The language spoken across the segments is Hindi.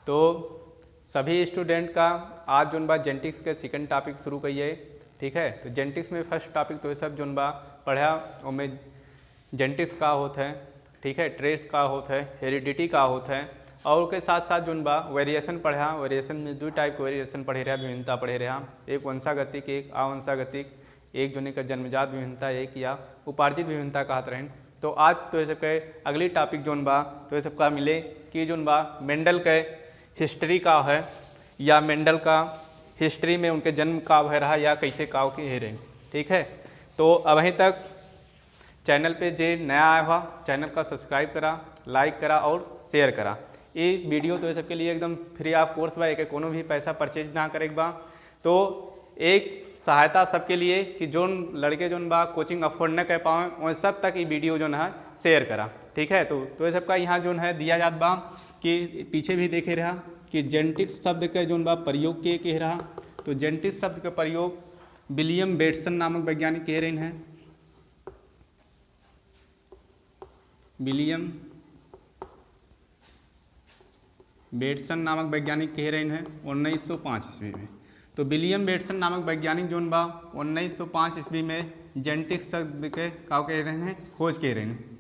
तो सभी स्टूडेंट का आज जोन बा जेनेटिक्स के सेकंड टॉपिक शुरू करिए। ठीक है, तो जेनेटिक्स में फर्स्ट टॉपिक तो ये सब जोन बा पढ़ा उनमें जेनेटिक्स का होता है, ठीक है, ट्रेस का होता है, हेरिडिटी का होता है और उसके साथ साथ जोन बा वेरिएशन पढ़ा। वेरिएशन में दो टाइप के वेरिएशन पढ़े रहा, विभिन्नता पढ़े रहा, एक वंशागतिक एक अवंशागतिक, एक जोने का जन्मजात विभिन्नता एक या उपार्जित विभिन्नता कहते रहें। तो आज तो ये सबके अगली टॉपिक जोन बा तो ये सबका मिले कि जोन बा मेंडल के हिस्ट्री का है या मेंडल का हिस्ट्री में उनके जन्म का है रहा या कैसे काव की है रहे। ठीक है, तो अभी तक चैनल पे जे नया आया हुआ चैनल का सब्सक्राइब करा, लाइक करा और शेयर करा। ये वीडियो तो ये सबके लिए एकदम फ्री ऑफ कोर्स बा, एक कोनो भी पैसा परचेज ना करे बा। तो एक सहायता सबके लिए कि जोन लड़के जोन बा कोचिंग अफोर्ड न कर पाए उन सब तक ये वीडियो जो है शेयर करा। ठीक है, तो ये सबका यहाँ जो है दिया जात बा कि पीछे भी देखे रहा कि जेनेटिक्स शब्द के जोन बा प्रयोग के कह रहा। तो जेनेटिक्स शब्द का प्रयोग विलियम बेटसन नामक वैज्ञानिक कह रहे हैं। विलियम बेटसन नामक वैज्ञानिक कह रहे हैं 1905 ईस्वी में। तो विलियम बेटसन नामक वैज्ञानिक जोन बा 1905 ईस्वी में जेनेटिक्स शब्द के का कह रहे हैं खोज कह रहे हैं।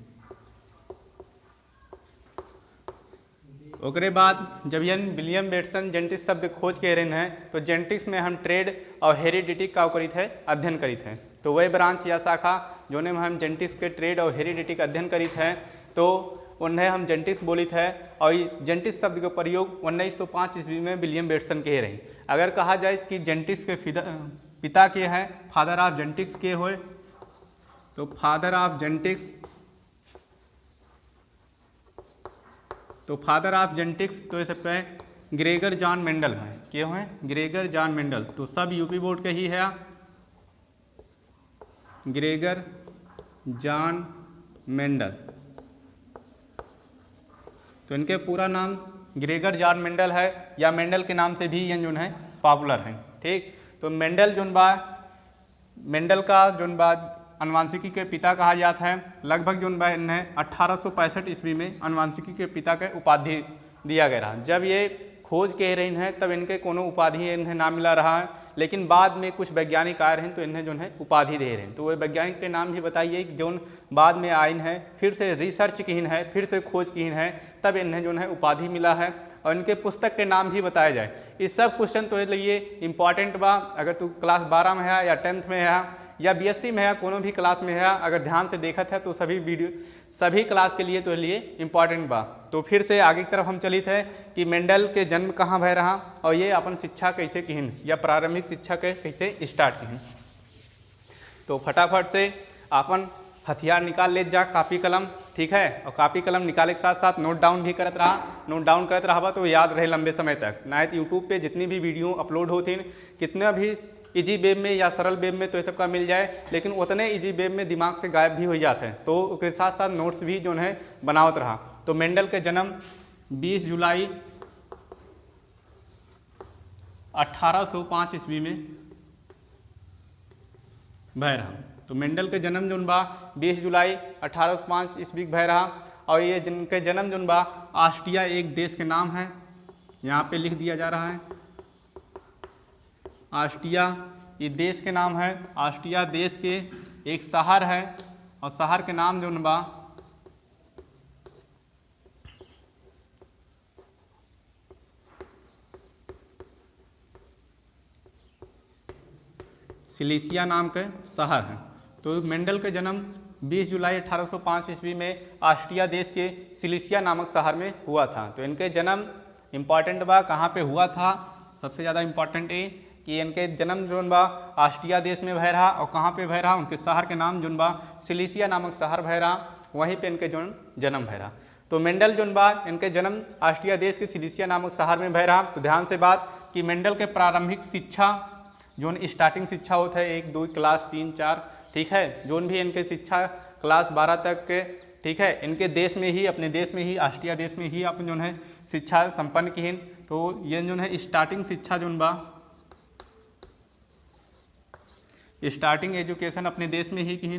ओकरे बाद जब यन विलियम बेटसन जेनेटिक्स शब्द खोज के रहे हैं तो जेनेटिक्स में हम ट्रेड और हेरिडिटी का करित है अध्ययन करित है। तो वह ब्रांच या शाखा जोने में हम जेनेटिक्स के ट्रेड और हेरिडिटी का अध्ययन करित हैं तो उन्हें हम जेनेटिक्स बोलित है। और जेनेटिक्स शब्द का प्रयोग 1905 ईस्वी में विलियम बेटसन के रहे। अगर कहा जाए कि जेनेटिक्स के पिता के हैं, फादर ऑफ जेनेटिक्स के होए, तो फादर ऑफ जेनेटिक्स तो ये सबका है ग्रेगर जॉन मेंडल है। क्यों है ग्रेगर जॉन मेंडल? तो सब यूपी बोर्ड का ही है, ग्रेगर जॉन मेंडल। तो इनके पूरा नाम ग्रेगर जॉन मेंडल है या मेंडल के नाम से भी ये जो है पॉपुलर है। ठीक, तो मेंडल जोन बा मेंडल का जोन बा अनुवांशिकी के पिता कहा जाता है। लगभग जोन बा इन्हें 1865 ईस्वी में अनुवांशिकी के पिता के उपाधि दिया गया रहा। जब ये खोज कह रहे हैं तब इनके कोनो उपाधि इन्हें ना मिला रहा है, लेकिन बाद में कुछ वैज्ञानिक आए हैं तो इन्हें जो है उपाधि दे रहे हैं। तो वे वैज्ञानिक के नाम भी बताइए जोन बाद में आइन है, फिर से रिसर्च की है, फिर से खोज की है, तब इन्हें जो है उपाधि मिला है। और इनके पुस्तक के नाम भी बताया जाए। इस सब क्वेश्चन तो लिए इंपॉर्टेंट बा। अगर तू क्लास 12 में है या 10th में है या बीएससी में है, कोनो भी क्लास में है, अगर ध्यान से देखत है तो सभी क्लास के लिए तो लिए इंपॉर्टेंट बा। तो फिर से आगे की तरफ हम चलित है कि मेंडल के जन्म कहाँ भय रहा और ये अपन शिक्षा कैसे किहन या प्रारंभिक शिक्षा के कैसे स्टार्ट किहन। तो फटाफट से अपन हथियार निकाल ले जा, कापी कलम। ठीक है, और कापी कलम निकाले के साथ साथ नोट डाउन भी करत रहा। नोट डाउन करत रहा तो याद रहे लंबे समय तक। ना तो यूट्यूब पे जितनी भी वीडियो अपलोड होती कितना भी इजी वेब में या सरल वेब में तो ये सबका मिल जाए, लेकिन उतने इजी वेब में दिमाग से गायब भी हो जाते हैं। तो उसके साथ साथ नोट्स भी जो है बनावत रहा। तो मेंडल के जन्म 20 जुलाई 1805 ईस्वी में भय रहा। तो मेंडल के जन्म जोन बा 20 जुलाई 1805 ईस्वी भय रहा। और ये जिनके जन्म जोन बा ऑस्ट्रिया एक देश के नाम है, यहाँ पे लिख दिया जा रहा है। ऑस्ट्रिया ये देश के नाम है। ऑस्ट्रिया देश के एक शहर है और शहर के नाम जोन बा सिलिसिया नाम के शहर है। तो मेंडल के जन्म 20 जुलाई 1805 ईस्वी में ऑस्ट्रिया देश के सिलिसिया नामक शहर में हुआ था। तो इनके जन्म इम्पॉर्टेंट बा कहाँ पे हुआ था, सबसे ज़्यादा इम्पॉर्टेंट है कि इनके जन्म जोन बा ऑस्ट्रिया देश में भय रहा और कहाँ पे भय रहा, उनके शहर के नाम जोन बा सिलिसिया नामक शहर भय रहा, वहीं पे इनके जोन जन्म भय रहा। तो मेंडल जोन बा इनके जन्म ऑस्ट्रिया देश के सिलिसिया नामक शहर में भय रहा। तो ध्यान से बात कि मेंडल के प्रारंभिक शिक्षा जोन स्टार्टिंग शिक्षा होता है 1 2 क्लास 3 4, ठीक है, जोन भी इनके शिक्षा क्लास 12 तक के, ठीक है, इनके देश में ही अपने देश में ही ऑस्ट्रिया देश में ही अपन जो है शिक्षा संपन्न की। तो ये जो है स्टार्टिंग शिक्षा जोन बा स्टार्टिंग एजुकेशन अपने देश में ही की।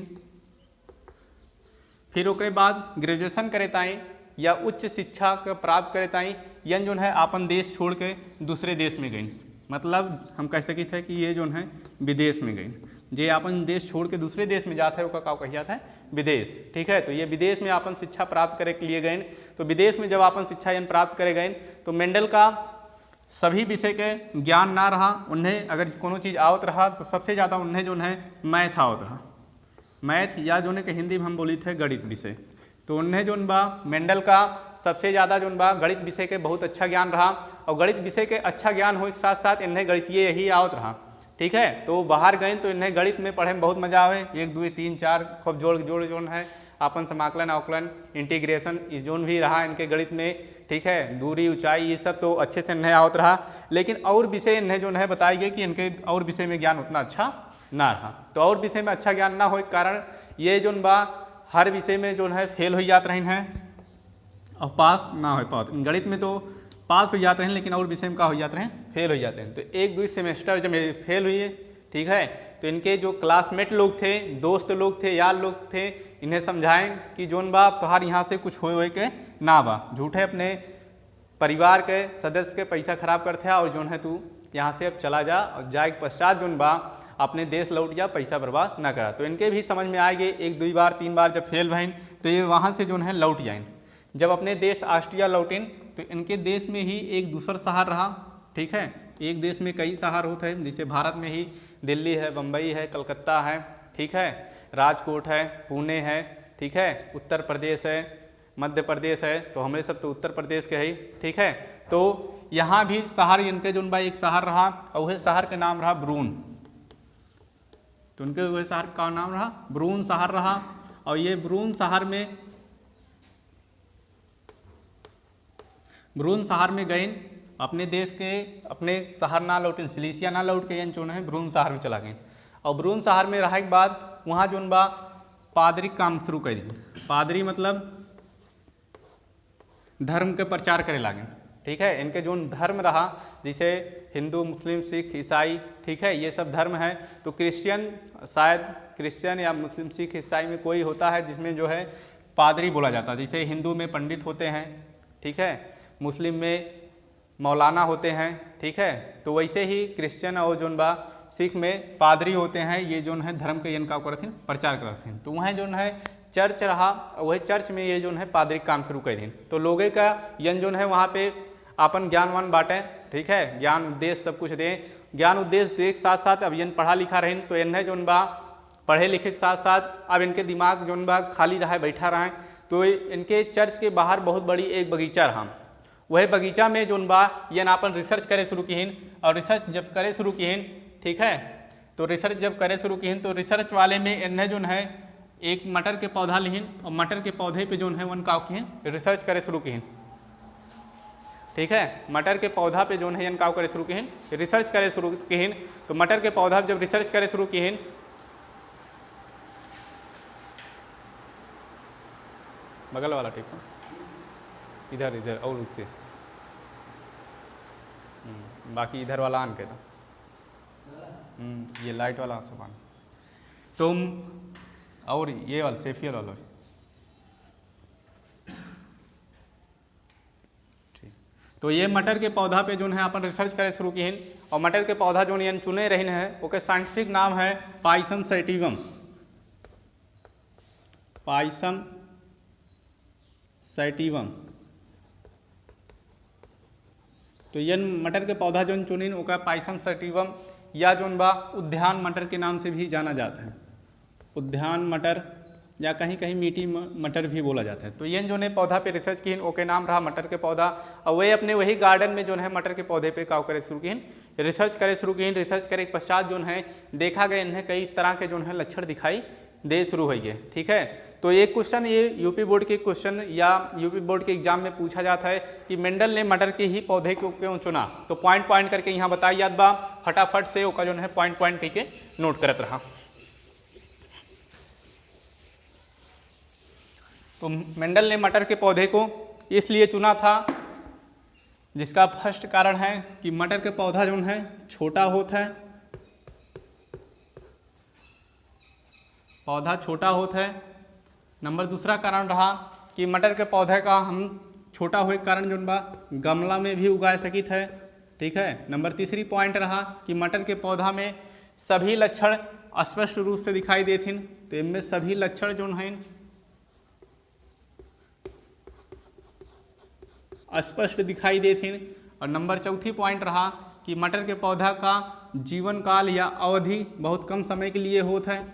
फिर उसके बाद ग्रेजुएशन करे ताई या उच्च शिक्षा के प्राप्त करे ताई यन जो है अपन देश छोड़ के दूसरे देश में गई। मतलब हम कह सकी थे कि ये जो है विदेश में गई, जे अपन देश छोड़ के दूसरे देश में जाता है वो का कहा जाता है विदेश। ठीक है, तो ये विदेश में अपन शिक्षा प्राप्त करे के लिए गए। तो विदेश में जब अपन शिक्षा यन प्राप्त करे गए तो मेंडल का सभी विषय के ज्ञान ना रहा, उन्हें अगर कोनो चीज़ आवत रहा तो सबसे ज़्यादा उन्हें जो है मैथ आवत रहा, मैथ या जो है कि हिंदी में हम बोली थे गणित विषय। तो उन्हें जो बा मेंडल का सबसे ज़्यादा जो बा गणित विषय के बहुत अच्छा ज्ञान रहा, और गणित विषय के अच्छा ज्ञान होने के साथ साथ इन्हें गणितीय यही आवत रहा। ठीक है, तो बाहर गए तो इन्हें गणित में पढ़े में बहुत मजा आवे, 1 2 3 4 खूब जोड़ जो है अपन समाकलन अवकलन इंटीग्रेशन इस जोन भी रहा इनके गणित में। ठीक है, दूरी ऊंचाई ये सब तो अच्छे से इन्हें आवत रहा, लेकिन और विषय इन्हें जो है बताई गई कि इनके और विषय में ज्ञान उतना अच्छा ना रहा। तो और विषय में अच्छा ज्ञान ना हो के कारण ये जो बा हर विषय में जो है फेल हो जाते रहे हैं और पास ना हो पाते। गणित में तो पास हो जाते हैं लेकिन और विषय में का हो जाते हैं फेल हो जाते हैं। तो 1 2 सेमेस्टर जब फेल हुई है, ठीक है, तो इनके जो क्लासमेट लोग थे, दोस्त लोग थे, यार लोग थे, इन्हें समझाएं कि जोन बा तोहार यहाँ से कुछ हो के ना बा, झूठे अपने परिवार के सदस्य के पैसा खराब करते हैं और जोन है तू यहाँ से अब चला जा और जाए के पश्चात जोन बा अपने देश लौट जा, पैसा बर्बाद ना करा। तो इनके भी समझ में आएगी 1 2 बार 3 बार जब फेल भइन तो ये वहाँ से जो है लौट जाएं। जब अपने देश ऑस्ट्रिया लौटें तो इनके देश में ही एक दूसरा शहर रहा। ठीक है, एक देश में कई शहर होते हैं, जैसे भारत में ही दिल्ली है, बम्बई है, कलकत्ता है, ठीक है, राजकोट है, पुणे है, ठीक है, उत्तर प्रदेश है, मध्य प्रदेश है, तो हमारे सब तो उत्तर प्रदेश के ही। ठीक है, तो यहाँ भी शहर इनके जो एक शहर रहा और वह शहर का नाम रहा ब्रून। तो उनके वह शहर का नाम रहा ब्रून शहर रहा। और ये ब्रून शहर में गए, अपने देश के अपने शहर ना लौटे, सिलीसिया ना लौट के जो है ब्रून शहर में चला गए। और ब्रून शहर में रहे के बाद वहाँ जो बा पादरी काम शुरू कर दी। पादरी मतलब धर्म के प्रचार करे लागे। ठीक है, इनके जो धर्म रहा जैसे हिंदू, मुस्लिम, सिख, ईसाई, ठीक है, ये सब धर्म है। तो क्रिश्चियन, शायद क्रिश्चियन या मुस्लिम, सिख, ईसाई में कोई होता है जिसमें जो है पादरी बोला जाता है। जैसे हिंदू में पंडित होते हैं, ठीक है, मुस्लिम में मौलाना होते हैं, ठीक है, तो वैसे ही क्रिश्चियन और जोन बा सिख में पादरी होते हैं। ये जो है धर्म के इनका करथिन प्रचार करथिन। तो वहाँ जो है चर्च रहा, वही चर्च में ये जो है पादरी काम शुरू कर दिन। तो लोगों का यन जो है वहाँ पे अपन ज्ञानवान बांटें, ठीक है, ज्ञान उद्देश्य सब कुछ दें, ज्ञान उद्देश्य देख साथ साथ अब यन पढ़ा लिखा रहें तो इन्हें जो बा पढ़े लिखे के साथ साथ अब इनके दिमाग जो बा खाली रहा, बैठा रहा। तो इनके चर्च के बाहर बहुत बड़ी एक बगीचा रहा। वही बगीचा में जो बा यन अपन रिसर्च करे शुरू किन। और रिसर्च जब करे शुरू किन, ठीक है, तो रिसर्च जब करे शुरू किन तो रिसर्च वाले में इन्हें जो है एक मटर के पौधा लिहिन और मटर के पौधे पे जो है वन का किन रिसर्च करे शुरू किन। ठीक है, मटर के पौधा पे जो है का करे शुरू किन रिसर्च करे शुरू किन। तो मटर के पौधा जब रिसर्च करे शुरू किन, बगल वाला ठीक है, इधर इधर और रुकते, बाकी इधर वाला आन के था, ये लाइट वाला सब आन, तुम और ये वाला सेफियल वाला ठीक। तो ये मटर के पौधा पे जो है अपन रिसर्च करे शुरू किन। और मटर के पौधा जो यन चुने रहे हैं ओके साइंटिफिक नाम है पाइसम सैटिवम। Pisum sativum. तो यन मटर के पौधा जो चुनिन ओका पाइसम सैटिवम या जोन बा उद्यान मटर के नाम से भी जाना जाता है। उद्यान मटर या कहीं कहीं मीठी मटर भी बोला जाता है। तो ये जो है पौधा पे रिसर्च की ओके नाम रहा मटर के पौधा। और वे अपने वही गार्डन में जो है मटर के पौधे पे का करे शुरू की रिसर्च करे शुरू की। रिसर्च करे के पश्चात जो है देखा गया इन्हें कई तरह के जो है लक्षण दिखाई दे शुरू हुई है। ठीक है, तो एक क्वेश्चन ये यूपी बोर्ड के क्वेश्चन या यूपी बोर्ड के एग्जाम में पूछा जाता है कि मेंडल ने मटर के ही पौधे को क्यों चुना। तो पॉइंट पॉइंट करके यहाँ बताई याद बा, फटाफट से ओका जो है पॉइंट पॉइंट करके नोट करत रहा। तो मेंडल ने मटर के पौधे को इसलिए चुना था जिसका फर्स्ट कारण है कि मटर के पौधा जो है छोटा होता है, पौधा छोटा होता है। नंबर दूसरा कारण रहा कि मटर के पौधे का हम छोटा होए के कारण जोन बा गमला में भी उगा सकित है। ठीक है। नंबर तीसरी पॉइंट रहा कि मटर के पौधा में सभी लक्षण स्पष्ट रूप से दिखाई देथिन, तो इनमें सभी लक्षण जो हैं स्पष्ट दिखाई देथिन। और नंबर चौथी पॉइंट रहा कि मटर के पौधा का जीवन काल या अवधि बहुत कम समय के लिए होता है,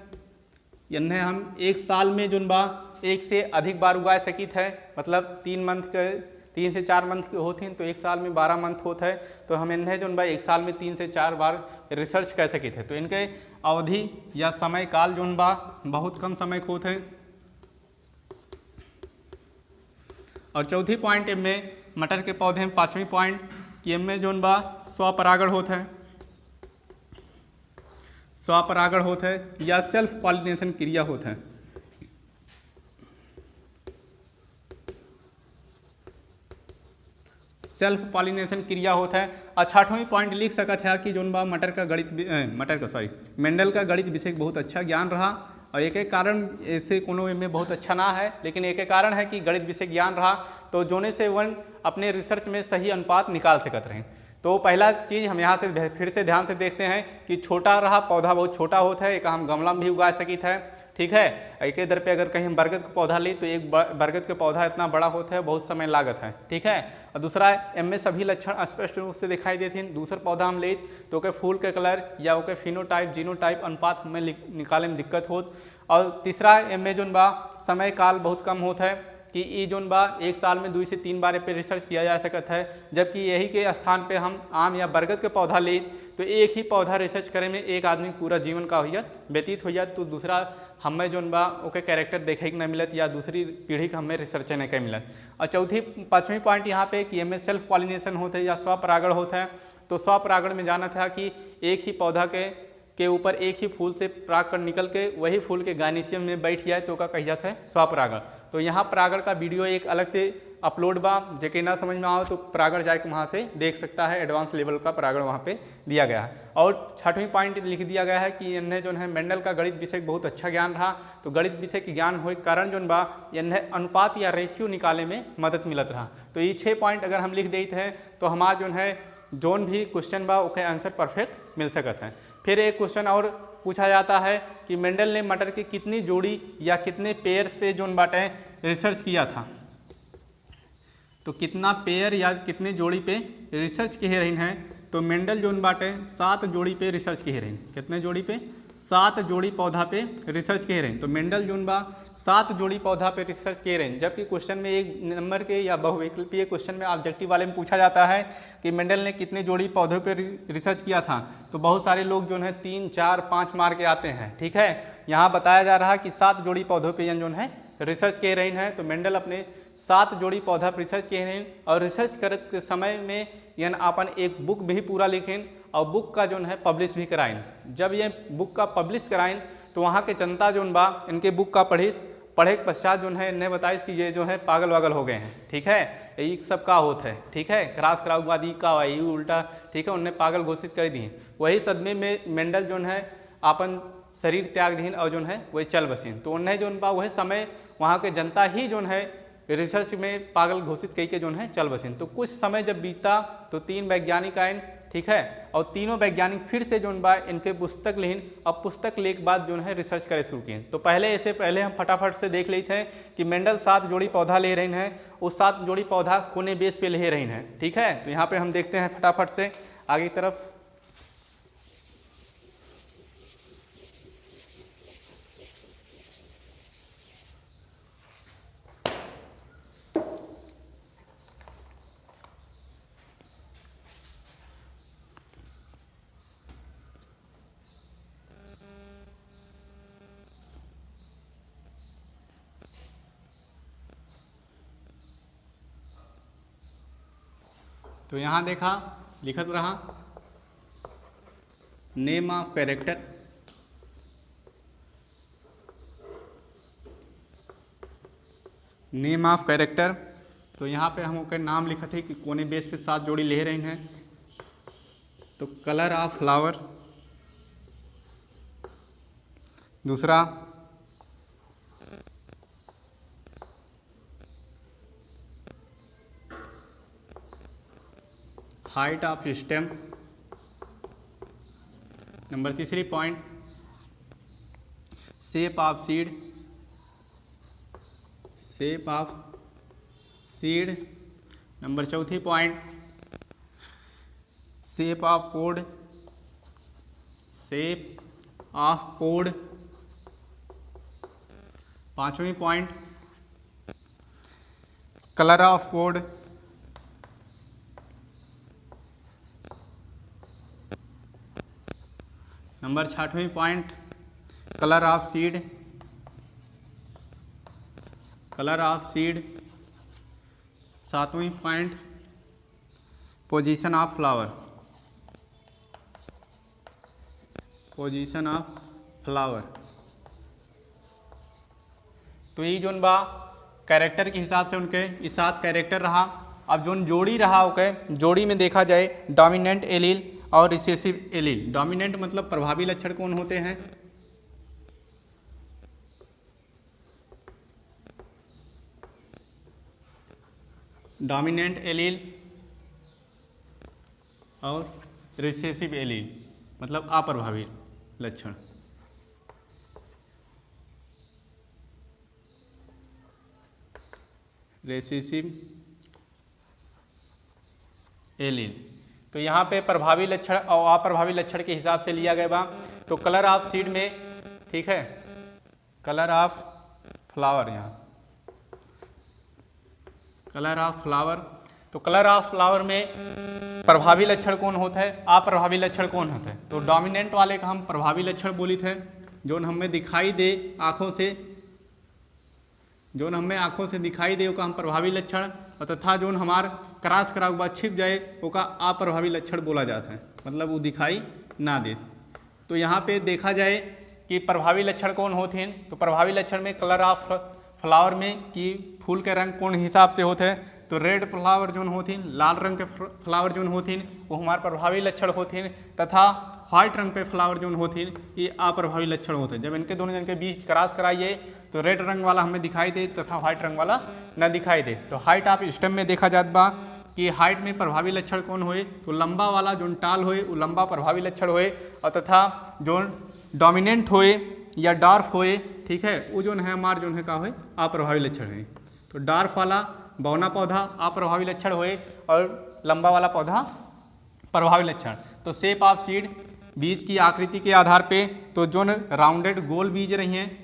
यानी हम एक साल में जोन बा एक से अधिक बार उगा सकित है। मतलब 3 से 4 मंथ के होती हैं तो एक साल में 12 मंथ होता है, तो हम इन्हें जोन बा एक साल में 3 से 4 बार रिसर्च कर सकित है। तो इनके अवधि या समय काल जोन बा बहुत कम समय के होते हैं। और चौथी पॉइंट इनमें मटर के पौधे में पाँचवीं पॉइंट कि इनमें जोन बा स्वपरागण होता है, स्वपरागण होता है या सेल्फ पॉलिनेशन क्रिया होता है। सेल्फ पॉलिनेशन क्रिया होता है। और छठवीं पॉइंट लिख सकत है कि जोन बा मेंडल का गणित विषय बहुत अच्छा ज्ञान रहा। और एक कारण ऐसे कोनो में बहुत अच्छा ना है, लेकिन एक कारण है कि गणित विषय ज्ञान रहा तो जोने से वन अपने रिसर्च में सही अनुपात निकाल सकत रहे। तो पहला चीज़ हम यहाँ से फिर से ध्यान से देखते हैं कि छोटा रहा, पौधा बहुत छोटा होता है, एक हम गमला में भी उगा सकित है। ठीक है। एक दर पे अगर कहीं हम बरगद का पौधा ले तो एक बरगद का पौधा इतना बड़ा होता है, बहुत समय लागत है। ठीक है। और दूसरा इनमें सभी लक्षण स्पष्ट रूप से दिखाई देते हैं। दूसरा पौधा हम ले तो ओके फूल के कलर या ओके फिनोटाइप जीनोटाइप अनुपात हमें निकाले में दिक्कत होत। और तीसरा इनमें जोन बा समय काल बहुत कम होता है कि ये जोन बा एक साल में 2 से 3 बार पे रिसर्च किया जा सकता है, जबकि यही के स्थान पे हम आम या बरगद के पौधा ले तो एक ही पौधा रिसर्च करे में एक आदमी पूरा जीवन का हो व्यतीत हो जात, तो दूसरा हमें जोन बा ओके कैरेक्टर देखे के नहीं मिलत या दूसरी पीढ़ी का हमें रिसर्च नहीं कर मिलत। और पाँचवीं पॉइंट यहाँ पे कि हमें सेल्फ पॉलिनेशन होता है या स्वपरागण होता है। तो स्वपरागण में जाना था कि एक ही पौधा के ऊपर एक ही फूल से परागकण निकल के वही फूल के गाइनिसियम में बैठ जाए तो का कही जाता है स्वपरागण। तो यहाँ परागण का वीडियो एक अलग से अपलोड बा, जेके ना समझ में आओ तो परागण जाके वहाँ से देख सकता है। एडवांस लेवल का परागण वहाँ पे दिया गया है। और छठवीं पॉइंट लिख दिया गया है कि इन्हें जो है मेंडल का गणित विषय बहुत अच्छा ज्ञान रहा, तो गणित विषय के ज्ञान होने के कारण जोन बा इन्हें अनुपात या रेशियो निकाले में मदद मिलत रहा। तो ये 6 पॉइंट अगर हम लिख देते हैं तो हमारा जो है जोन भी क्वेश्चन बा ओके आंसर परफेक्ट मिल सकता है। फिर एक क्वेश्चन और पूछा जाता है कि मेंडल ने मटर की कितनी जोड़ी या कितने पेयर्स पे जोन बाटे रिसर्च किया था। तो कितना पेयर या कितने जोड़ी पे रिसर्च किए रही हैं, तो मेंडल जोन बाटे 7 जोड़ी पे रिसर्च किए रही। कितने जोड़ी पे? 7 जोड़ी पौधा पे रिसर्च किए रहे। तो मेंडल जोन बा 7 जोड़ी पौधा पे रिसर्च किए रहे। जबकि क्वेश्चन में एक नंबर के या बहुविकल्पीय क्वेश्चन में ऑब्जेक्टिव वाले में पूछा जाता है कि मेंडल ने कितने जोड़ी पौधों पे रिसर्च किया था, तो बहुत सारे लोग जो है 3, 4, 5 मार्क के आते हैं। ठीक है। यहाँ बताया जा रहा है कि 7 जोड़ी पौधों पे जो है रिसर्च किए रही हैं। तो मेंडल अपने 7 जोड़ी पौधा पर रिसर्च किए हैं और रिसर्च करते समय में यानी अपन एक बुक भी पूरा लिखें और बुक का जो है पब्लिश भी कराएं। जब ये बुक का पब्लिश कराएं तो वहाँ के जनता जो बा इनके बुक का पढ़े के पश्चात जो है इन्हें बताए कि ये जो है पागल वागल हो गए हैं। ठीक है। यही सब का होता है। ठीक है। क्रॉस कराउवादी का वही उल्टा। ठीक है। उन्हें पागल घोषित कर दिए। वही सदमे में मेंडल जो है अपन शरीर त्याग दीन और जो है वही चल बसीन। तो उन्हें जो बा वही समय वहाँ के जनता ही जो है रिसर्च में पागल घोषित कई के जो है चल बसीन। तो कुछ समय जब बीता तो 3 वैज्ञानिक आए। ठीक है। और तीनों वैज्ञानिक फिर से जो बा इनके पुस्तक लिखिन और पुस्तक लेख के बाद जो है रिसर्च करे शुरू किए। तो पहले हम फटाफट से देख लेते हैं कि मेंडल 7 जोड़ी पौधा ले रहे हैं। उस 7 जोड़ी पौधा कोने बेस पे ले रहे हैं। ठीक है। तो यहाँ पे हम देखते हैं फटाफट से आगे की तरफ। तो यहाँ देखा लिखत रहा name of character. Name of character. तो यहाँ पे हम ओकर नाम लिखा थे कि कोने बेस पे 7 जोड़ी ले रहे हैं। तो कलर ऑफ फ्लावर, दूसरा हाइट ऑफ स्टेम। नंबर तीसरी point, shape of seed, shape of seed. Number चौथी point, shape of pod, shape of pod. पांचवी point, colour of pod. Number छठवीं point, colour of seed, colour of seed. सातवीं point, position of flower, position of flower. तो ये जोन बा कैरेक्टर के हिसाब से उनके ये 7 कैरेक्टर रहा। अब जोन जोड़ी रहा ओके, जोड़ी में देखा जाए डोमिनेंट एलील और रिसेसिव एलील। डोमिनेंट मतलब प्रभावी लक्षण कौन होते हैं? डोमिनेंट एलील और रिसेसिव एलील मतलब अप्रभावी लक्षण। Recessive allele. तो यहाँ पे प्रभावी लक्षण और अप्रभावी लक्षण के हिसाब से लिया गया बा। तो कलर ऑफ सीड में, ठीक है, कलर ऑफ फ्लावर, यहाँ कलर ऑफ फ्लावर। तो कलर ऑफ फ्लावर में प्रभावी लक्षण कौन होता है, अप्रभावी लक्षण कौन होता है? तो डोमिनेंट वाले का हम प्रभावी लक्षण बोली थे, जोन हमें दिखाई दे आँखों से, जोन हमें आँखों से दिखाई दे ओका हम प्रभावी लक्षण, और तथा जोन हमार क्रॉस करा हुआ छिप जाए ओका अप्रभावी लक्षण बोला जाता है, मतलब वो दिखाई ना दे। तो यहाँ पे देखा जाए कि प्रभावी लक्षण कौन होते हैं, तो प्रभावी लक्षण में कलर ऑफ फ्लावर में कि फूल के रंग कौन हिसाब से होते हैं, तो रेड फ्लावर जोन होती हैं, लाल रंग के फ्लावर जोन होती हैं वो हमारे प्रभावी लक्षण होते हैं, तथा व्हाइट रंग पे फ्लावर जोन होती हैं ये अप्रभावी लक्षण होते हैं। जब इनके दोनों जन के बीच क्रॉस कराइए तो रेड रंग वाला हमें दिखाई दे तथा व्हाइट रंग वाला न दिखाई दे। तो हाइट ऑफ स्टेम में देखा जात बा कि हाइट में प्रभावी लक्षण कौन होए, तो लंबा वाला जोन टाल होए वो लंबा प्रभावी लक्षण होए, और तथा जोन डोमिनेंट होए या डार्फ होए, ठीक है, वो जोन है हमार जोन है का होए अप्रभावी लक्षण है। तो डार्फ वाला बौना पौधा अप्रभावी लक्षण होए और लंबा वाला पौधा प्रभावी लक्षण। तो शेप ऑफ सीड, बीज की आकृति के आधार पे, तो जोन राउंडेड गोल बीज रही हैं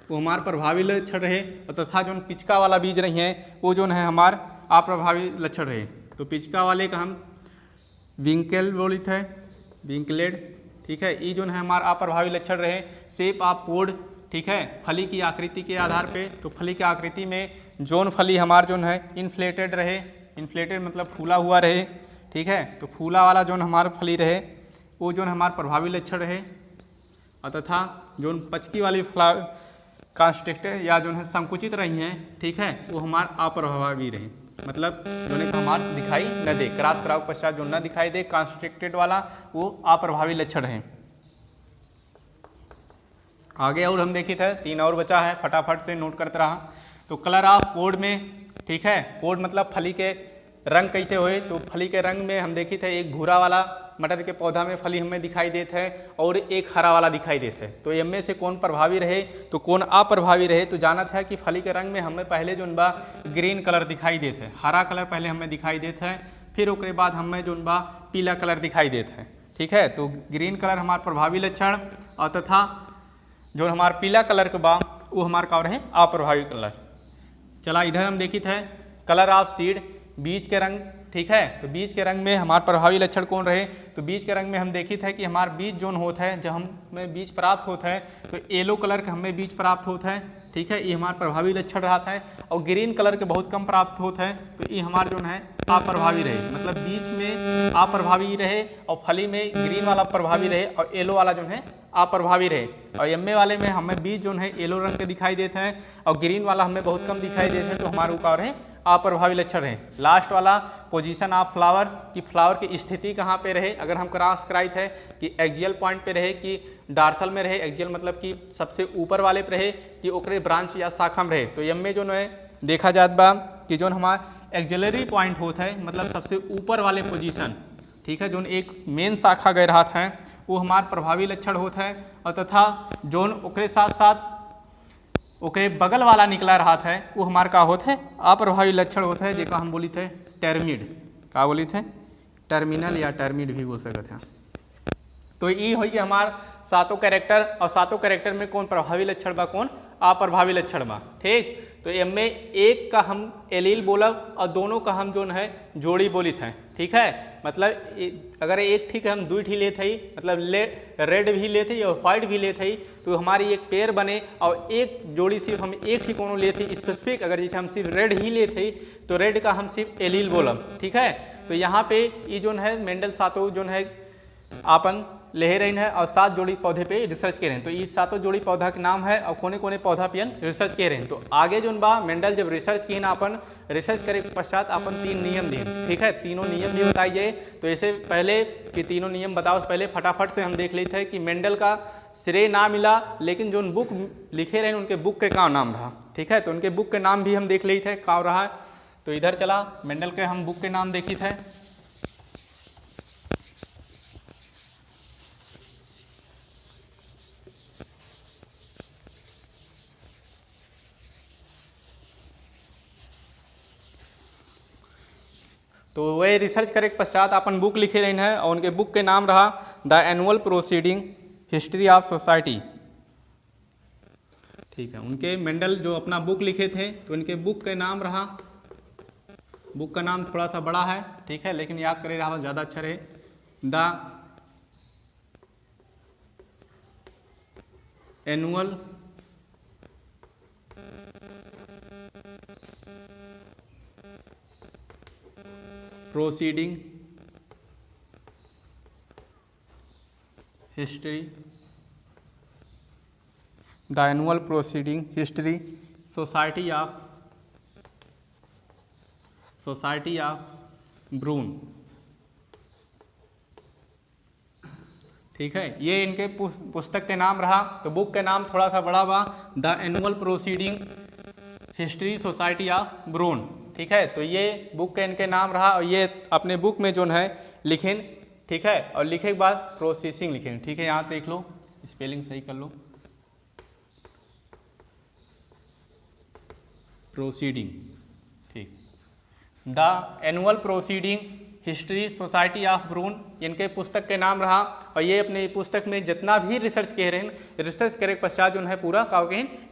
वो हमार प्रभावी लक्षण रहे, और तथा जोन पिचका वाला बीज रही हैं वो जोन है हमार अप्रभावी लक्षण रहे। तो पिचका वाले का हम विंकेल बोली थे, विंकलेड, ठीक है, ये जोन है हमार अप्रभावी लक्षण रहे। शेप ऑफ पोड, ठीक है, फली की आकृति के आधार पे, तो फली की आकृति में जोन फली हमार जोन है इन्फ्लेटेड रहे, इन्फ्लेटेड मतलब फूला हुआ रहे, ठीक है, तो फूला वाला जोन हमार फली रहे वो जोन हमार प्रभावी लक्षण रहे, और तथा जोन पचकी वाली फ्लावर कॉन्स्ट्रिक्टेड या जो है संकुचित रही हैं, ठीक है, वो हमार अप्रभावी रहे, मतलब जो है हमार दिखाई न दे, क्रॉस कराव पश्चात जो न दिखाई दे कॉन्स्ट्रिक्टेड वाला वो अप्रभावी लक्षण रहे। आगे और हम देखी थे 3 और बचा है, फटाफट से नोट करते रहा। तो कलर ऑफ पोड में, ठीक है, पोड मतलब फली के रंग कैसे हुए, तो फली के रंग में हम देखी थे एक भूरा वाला मटर के पौधा में फली हमें दिखाई देते हैं और एक हरा वाला दिखाई देते हैं। तो इनमें से कौन प्रभावी रहे तो कौन अप्रभावी रहे, तो जाना था कि फली के रंग में हमें पहले जो बा ग्रीन कलर दिखाई देते हैं, हरा कलर पहले हमें दिखाई देते हैं, फिर उसके बाद हमें जो बा पीला कलर दिखाई देते हैं, ठीक है। तो ग्रीन कलर हमारा प्रभावी लक्षण, और तथा जो हमारा पीला कलर के बा वो हमारा का रहे अप्रभावी कलर। चला इधर हम देखी थे कलर ऑफ सीड, बीज के रंग, ठीक है, तो बीज के रंग में हमारा प्रभावी लक्षण कौन रहे, तो बीज के रंग में हम देखी थे कि हमारा बीज जोन होता है, जब हमें बीज प्राप्त होता है तो येलो कलर का हमें बीज प्राप्त होता है, ठीक है, ये हमारा प्रभावी लक्षण रहा था। और ग्रीन कलर के बहुत कम प्राप्त होता है, तो ये हमारा जो है अप्रभावी रहे, मतलब बीज में अप्रभावी रहे और फली में ग्रीन वाला प्रभावी रहे और येलो वाला जो है अप्रभावी रहे। और एमए वाले में हमें बीज जो है येलो रंग के दिखाई देते हैं और ग्रीन वाला हमें बहुत कम दिखाई देते हैं, तो हमारे ऊपर है अप्रभावी लक्षण रहे। लास्ट वाला पोजीशन ऑफ फ्लावर, कि फ्लावर की स्थिति कहाँ पे रहे, अगर हम क्रॉस कराई थे कि एक्जियल पॉइंट पे रहे कि डार्सल में रहे, एक्जियल मतलब कि सबसे ऊपर वाले पे रहे कि ओकरे ब्रांच या शाखा में रहे। तो एम में जो है देखा जात बा कि जो हमारा एक्सिलरी पॉइंट होता है, मतलब सबसे ऊपर वाले पोजीशन, ठीक है, जोन एक मेन शाखा गए रहा है वो हमार प्रभावी लक्षण होता है। और तथा जोन ओकरे साथ साथ ओके बगल वाला निकला रहा है वो हमार का होता है अप्रभावी लक्षण होता है, जेका हम बोली थे टर्मिड, का बोली थे टर्मिनल या टर्मिड भी बोल सकते हैं। तो ये हो हमार सातों कैरेक्टर, और सातों कैरेक्टर में कौन प्रभावी लक्षण बा कौन अप्रभावी लक्षण बा, ठीक। तो इनमें एक का हम एलील बोलब और दोनों का हम जो है जोड़ी बोलित हैं, ठीक है। मतलब अगर एक ठीक है हम दो ठी लेते ही, मतलब रेड भी लेते ही और वाइट भी लेते ही, तो हमारी एक पेयर बने, और एक जोड़ी सिर्फ हम एक ही कोनो लेते ही स्पेसिफिक, अगर जैसे हम सिर्फ रेड ही लेते ही तो रेड का हम सिर्फ एलील बोलब, ठीक है। तो यहाँ पे ये जो है मेंडल सातों जो है आपन ले रही है और 7 जोड़ी पौधे पे रिसर्च के रहे हैं। तो ये सातों जोड़ी पौधा के नाम है और कोने कोने पौधा पे रिसर्च के रहे हैं। तो आगे जो बा मेंडल जब रिसर्च की ना अपन रिसर्च करे के पश्चात अपन 3 नियम दिए, ठीक है, तीनों नियम भी बताइए। तो ऐसे पहले कि तीनों नियम बताओ, पहले फटाफट से हम देख लेते हैं कि मेंडल का श्रेय ना मिला, लेकिन जो बुक लिखे रहे उनके बुक के का नाम रहा, ठीक है। तो उनके बुक के नाम भी हम देख लेते हैं का रहा। तो इधर चला मेंडल के हम बुक के नाम देखी थे। तो वे रिसर्च करे के पश्चात अपन बुक लिखे रही है और उनके बुक के नाम रहा the annual proceeding history of society, ठीक है। उनके मेंडल जो अपना बुक लिखे थे तो उनके बुक के नाम रहा, बुक का नाम थोड़ा सा बड़ा है, ठीक है, लेकिन याद करे रहा ज़्यादा अच्छा रहे, the annual proceeding history, the annual proceeding history society of Brunn, ठीक है। ये इनके पुस्तक के नाम रहा। तो बुक के नाम थोड़ा सा बड़ा बा, the annual proceeding history society of Brunn, ठीक है। तो ये बुक के इनके नाम रहा और ये अपने बुक में जो है लिखें, ठीक है। और लिखे के बाद प्रोसेसिंग लिखें, ठीक है। यहाँ देख लो स्पेलिंग सही कर लो, प्रोसीडिंग, ठीक। The annual proceeding history society of Brunn इनके पुस्तक के नाम रहा। और ये अपने पुस्तक में जितना भी रिसर्च कह रहे हैं, रिसर्च करे के पश्चात जो है पूरा का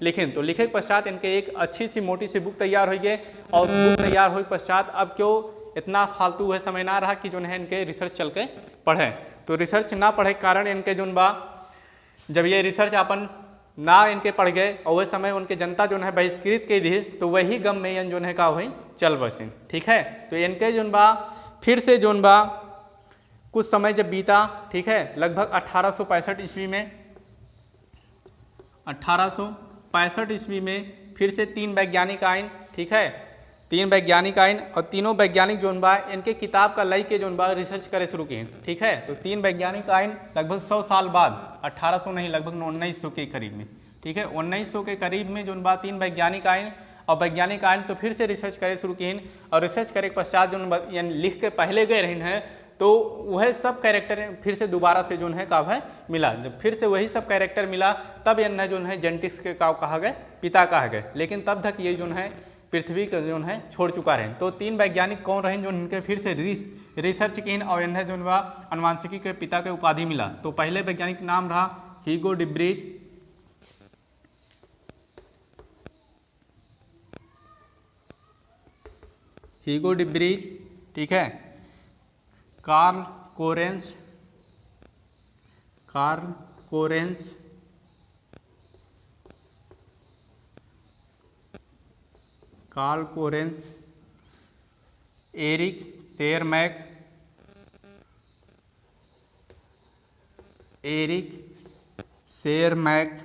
लिखें। तो लिखे के पश्चात इनके एक अच्छी सी मोटी सी बुक तैयार हो गई। और बुक तैयार हो के पश्चात अब क्यों इतना फालतू है समय ना रहा कि जो है इनके रिसर्च चल के पढ़े। तो रिसर्च ना पढ़े के कारण इनके जो बा जब ये रिसर्च अपन ना इनके पढ़ गए और वह समय उनके जनता जो है बहिष्कृत के दी, तो वही गम में इन जो है का वही चल बसे, ठीक है। तो इनके जो बा फिर से जोन बा कुछ समय जब बीता, ठीक है, लगभग 1865 ईस्वी में, 1865 ईस्वी में फिर से 3 वैज्ञानिक आइन, ठीक है, 3 वैज्ञानिक आइन। और तीनों वैज्ञानिक जोन बा इनके किताब का लई के जोन बा रिसर्च करे शुरू किए, ठीक है। तो 3 वैज्ञानिक आइन लगभग 100 साल बाद, 1800 नहीं लगभग 1900 के करीब में, ठीक है, 1900 के करीब में जोन बा 3 वैज्ञानिक आइन। और वैज्ञानिक आइन तो फिर से रिसर्च करे शुरू किए और रिसर्च करे के पश्चात जो यानी लिख के पहले गए रहे हैं, तो वह सब कैरेक्टर फिर से दोबारा से जो है का है मिला। जब फिर से वही सब कैरेक्टर मिला तब यह जो है जेनेटिक्स के काव कहा गए, पिता कहा गए। लेकिन तब तक ये जो है पृथ्वी का जो है छोड़ चुका रहे। तो 3 वैज्ञानिक कौन रहे जो इनके फिर से रिसर्च किए और इन्हें जो अनुवांशिकी के पिता के उपाधि मिला। तो पहले वैज्ञानिक नाम रहा हीगो डिब्रीज, हीगो डिब्रीज, ठीक है, कार्ल कोरेंस, एरिक शेरमैक,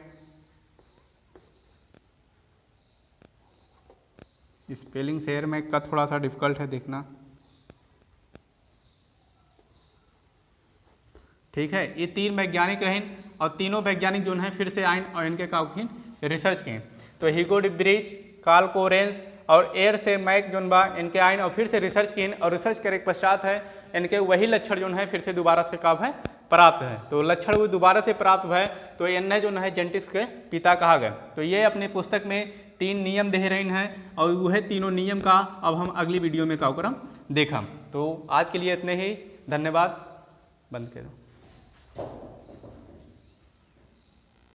स्पेलिंग शेरमैक का थोड़ा सा डिफिकल्ट है देखना, ठीक है। ये 3 वैज्ञानिक रहे और तीनों वैज्ञानिक जो है फिर से आए और इनके का रिसर्च किए। तो हीगो डिब्रीज, कार्ल कोरेंस और एयर से मैक जोन बा इनके आइन और फिर से रिसर्च किन और रिसर्च करे के पश्चात है इनके वही लक्षण जो है फिर से दोबारा से कब है प्राप्त है। तो लक्षण वो दोबारा से प्राप्त है तो इन्हें जो है जेनेटिक्स के पिता कहा गया। तो ये अपनी पुस्तक में 3 नियम दे रही हैं और वह तीनों नियम का अब हम अगली वीडियो में कार्यक्रम देखम। तो आज के लिए इतने ही, धन्यवाद, बंद करो।